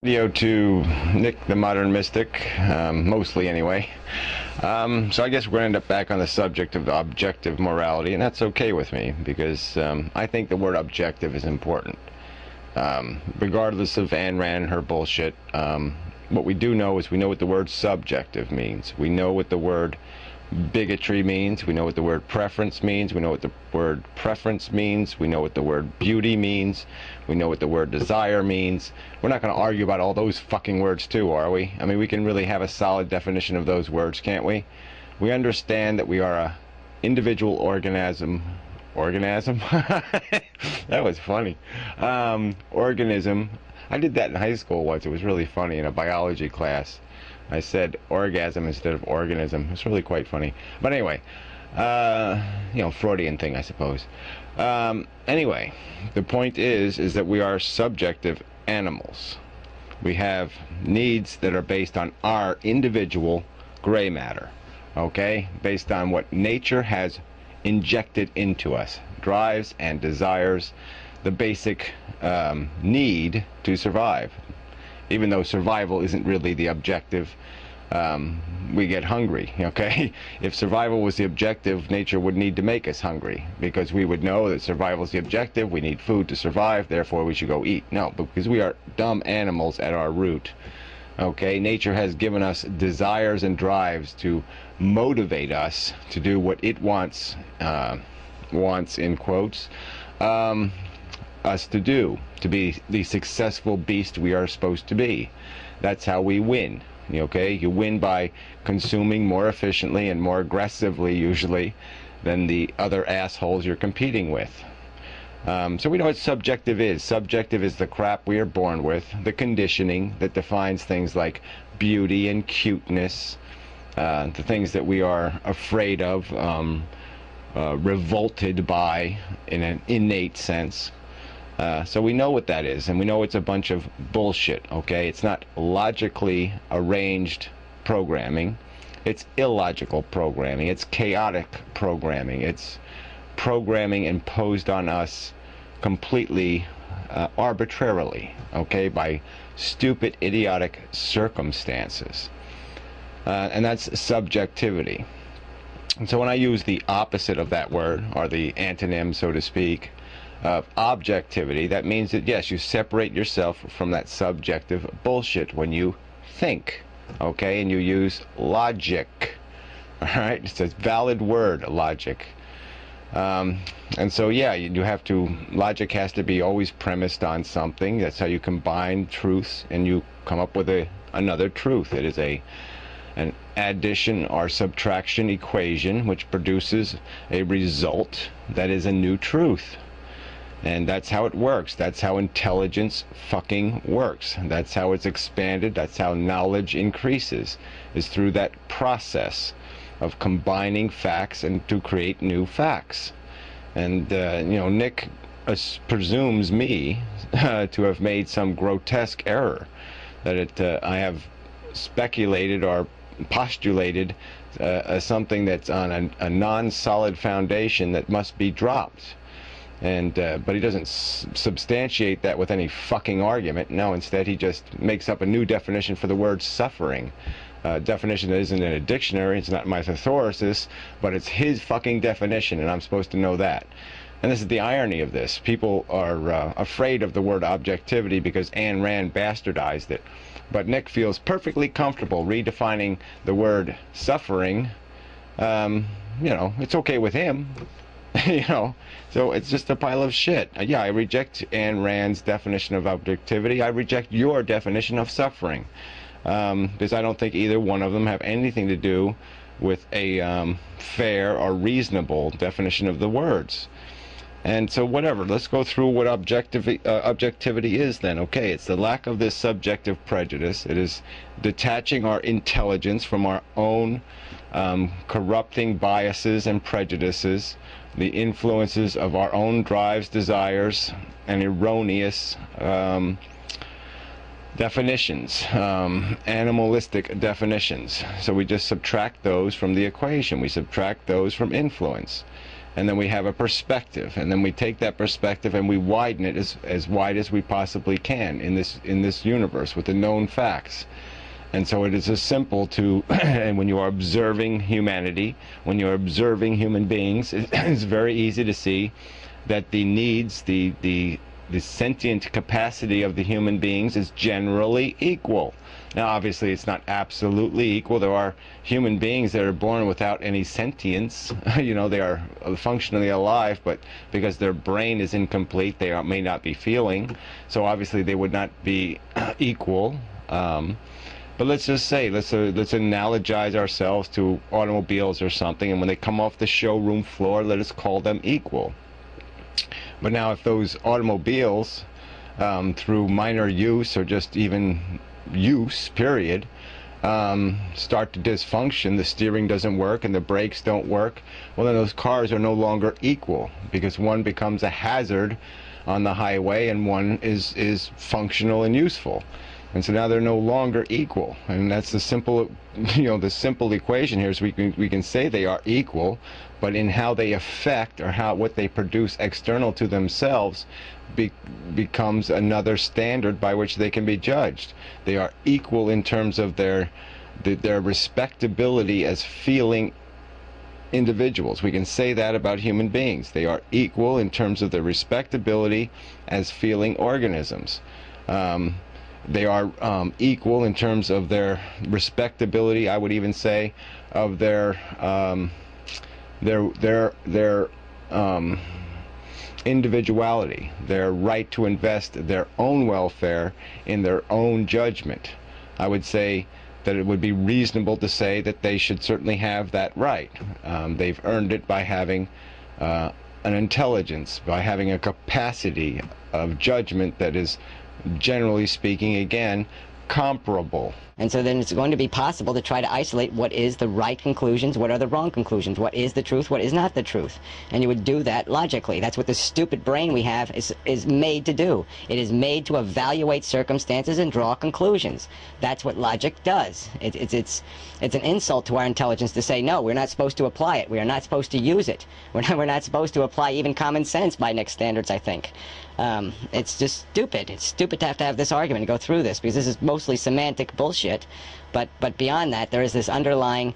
Video to Nick the Modern Mystic, mostly anyway. So I guess we're going to end up back on the subject of objective morality, and that's okay with me, because I think the word objective is important. Regardless of Ayn Rand and her bullshit, what we do know is we know what the word subjective means. We know what the word bigotry means. We know what the word preference means. We know what the word preference means. We know what the word beauty means. We know what the word desire means. We're not going to argue about all those fucking words too, are we? I mean, we can really have a solid definition of those words, can't we? We understand that we are a individual organism. Organism? That was funny. Organism. I did that in high school once. It was really funny in a biology class. I said orgasm instead of organism. It's really quite funny. But anyway, Freudian thing, I suppose. Anyway, the point is that we are subjective animals. We have needs that are based on our individual gray matter, okay? Based on what nature has injected into us. Drives and desires, the basic need to survive. Even though survival isn't really the objective, we get hungry, okay? If survival was the objective, nature would need to make us hungry, because we would know that survival is the objective, we need food to survive, therefore we should go eat. No, because we are dumb animals at our root, okay? Nature has given us desires and drives to motivate us to do what it wants, in quotes, us to do, to be the successful beast we are supposed to be. That's how we win, okay? You win by consuming more efficiently and more aggressively, usually, than the other assholes you're competing with. So we know what subjective is. Subjective is the crap we are born with, the conditioning that defines things like beauty and cuteness, the things that we are afraid of, revolted by in an innate sense. So we know what that is, and we know it's a bunch of bullshit, okay? It's not logically arranged programming. It's illogical programming. It's chaotic programming. It's programming imposed on us completely arbitrarily, okay, by stupid, idiotic circumstances. And that's subjectivity. And so when I use the opposite of that word, or the antonym, so to speak, of objectivity, that means that yes, you separate yourself from that subjective bullshit when you think, okay, and you use logic. All right, it's a valid word, logic. And so yeah, you have to, logic has to be always premised on something. That's how you combine truths and you come up with another truth. It is an addition or subtraction equation which produces a result that is a new truth. And that's how it works. That's how intelligence fucking works. That's how it's expanded. That's how knowledge increases, is through that process of combining facts and to create new facts. And Nick presumes me to have made some grotesque error, that I have speculated or postulated something that's on a non-solid foundation that must be dropped. And but he doesn't substantiate that with any fucking argument. No, instead he just makes up a new definition for the word suffering. Definition that isn't in a dictionary. It's not my thesaurus, but it's his fucking definition, and I'm supposed to know that. And this is the irony of this. People are afraid of the word objectivity because Ayn Rand bastardized it. But Nick feels perfectly comfortable redefining the word suffering. It's okay with him. So it's just a pile of shit. Yeah, I reject Ayn Rand's definition of objectivity. I reject your definition of suffering, because I don't think either one of them have anything to do with a fair or reasonable definition of the words. And so whatever, let's go through what objectivity is then. Okay, it's the lack of this subjective prejudice. It is detaching our intelligence from our own corrupting biases and prejudices, the influences of our own drives, desires, and erroneous definitions, animalistic definitions. So we just subtract those from the equation. We subtract those from influence. and then we have a perspective, and then we take that perspective and we widen it as wide as we possibly can in this universe with the known facts. And so it is as simple to, and when you are observing humanity, when you're observing human beings, it's very easy to see that the needs, the sentient capacity of the human beings is generally equal. Now, obviously, it's not absolutely equal. There are human beings that are born without any sentience. You know, they are functionally alive, but because their brain is incomplete, they may not be feeling. So obviously, they would not be equal. But let's just say, let's analogize ourselves to automobiles or something, and when they come off the showroom floor, let us call them equal. But now if those automobiles, through minor use or just even use, period, start to dysfunction, the steering doesn't work and the brakes don't work, well then those cars are no longer equal, because one becomes a hazard on the highway and one is functional and useful. And so now they're no longer equal, and that's the simple, the simple equation here is we can say they are equal, but in how they affect or what they produce external to themselves becomes another standard by which they can be judged. They are equal in terms of their respectability as feeling individuals. We can say that about human beings. They are equal in terms of their respectability as feeling organisms. They are equal in terms of their respectability, I would even say, of their individuality, their right to invest their own welfare in their own judgment. I would say that it would be reasonable to say that they should certainly have that right. They've earned it by having an intelligence, by having a capacity of judgment that is, generally speaking, again, comparable. And so then it's going to be possible to try to isolate what is the right conclusions, what are the wrong conclusions, what is the truth, what is not the truth. And you would do that logically. That's what the stupid brain we have is made to do. It is made to evaluate circumstances and draw conclusions. That's what logic does. It's an insult to our intelligence to say, no, we're not supposed to apply it. We are not supposed to use it. We're not supposed to apply even common sense by Nick's standards, I think. It's just stupid. It's stupid to have this argument and go through this, because this is mostly semantic bullshit. But beyond that, there is this underlying,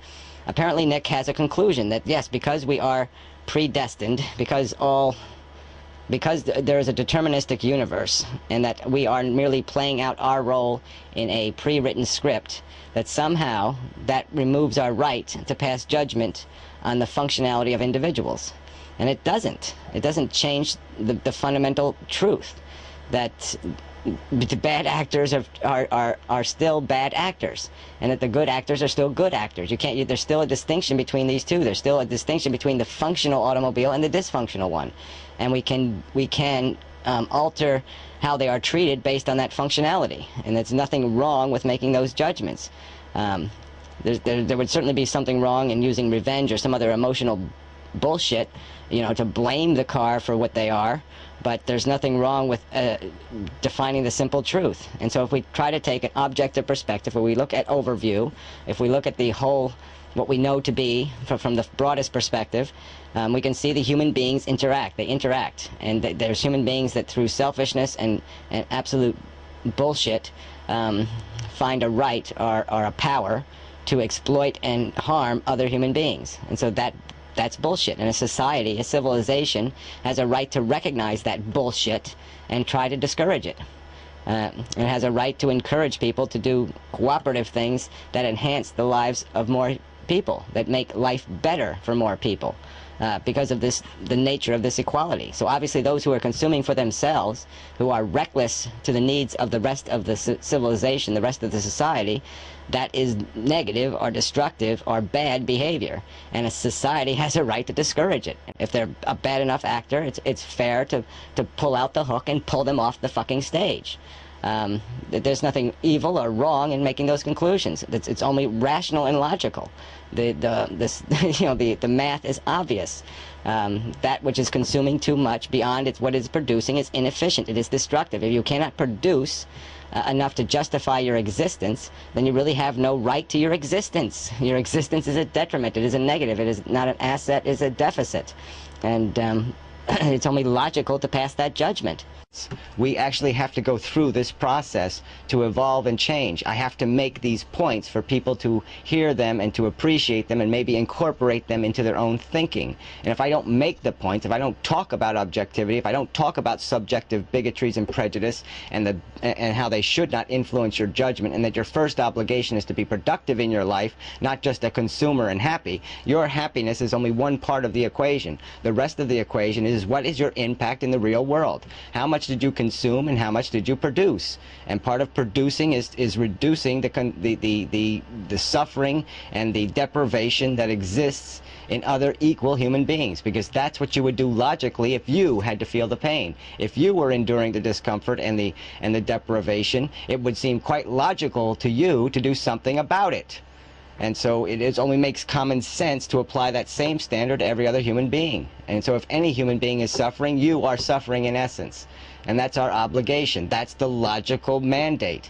apparently Nick has a conclusion that yes, because we are predestined, because there is a deterministic universe, and that we are merely playing out our role in a pre-written script, that somehow that removes our right to pass judgment on the functionality of individuals. And it doesn't. It doesn't change the fundamental truth that the bad actors are still bad actors, and that the good actors are still good actors. There's still a distinction between these two. There's still a distinction between the functional automobile and the dysfunctional one, and we can alter how they are treated based on that functionality. And there's nothing wrong with making those judgments. There would certainly be something wrong in using revenge or some other emotional bullshit, to blame the car for what they are. But there's nothing wrong with defining the simple truth. And so if we try to take an objective perspective, where we look at overview, if we look at the whole, what we know to be from the broadest perspective, we can see the human beings interact. They interact. And there's human beings that through selfishness and absolute bullshit find a right or a power to exploit and harm other human beings. And so that's bullshit. And a society, a civilization, has a right to recognize that bullshit and try to discourage it. It has a right to encourage people to do cooperative things that enhance the lives of more people, that make life better for more people, because of the nature of this equality. So obviously those who are consuming for themselves, who are reckless to the needs of the rest of the civilization, the rest of the society, that is negative or destructive or bad behavior, and a society has a right to discourage it. If they're a bad enough actor, it's fair to pull out the hook and pull them off the fucking stage. There's nothing evil or wrong in making those conclusions. It's only rational and logical. The math is obvious. That which is consuming too much beyond what it's producing is inefficient. It is destructive. If you cannot produce enough to justify your existence, then you really have no right to your existence. Your existence is a detriment. It is a negative. It is not an asset. It is a deficit. And it's only logical to pass that judgment. We actually have to go through this process to evolve and change. I have to make these points for people to hear them and to appreciate them and maybe incorporate them into their own thinking. And if I don't make the points, if I don't talk about objectivity, if I don't talk about subjective bigotries and prejudice and how they should not influence your judgment, and that your first obligation is to be productive in your life, not just a consumer and happy, your happiness is only one part of the equation. The rest of the equation is, what is your impact in the real world? How much did you consume and how much did you produce? And part of producing is reducing the suffering and the deprivation that exists in other equal human beings, because that's what you would do logically if you had to feel the pain. If you were enduring the discomfort and the deprivation, it would seem quite logical to you to do something about it. And so it only makes common sense to apply that same standard to every other human being. And so if any human being is suffering, you are suffering in essence. And that's our obligation. That's the logical mandate.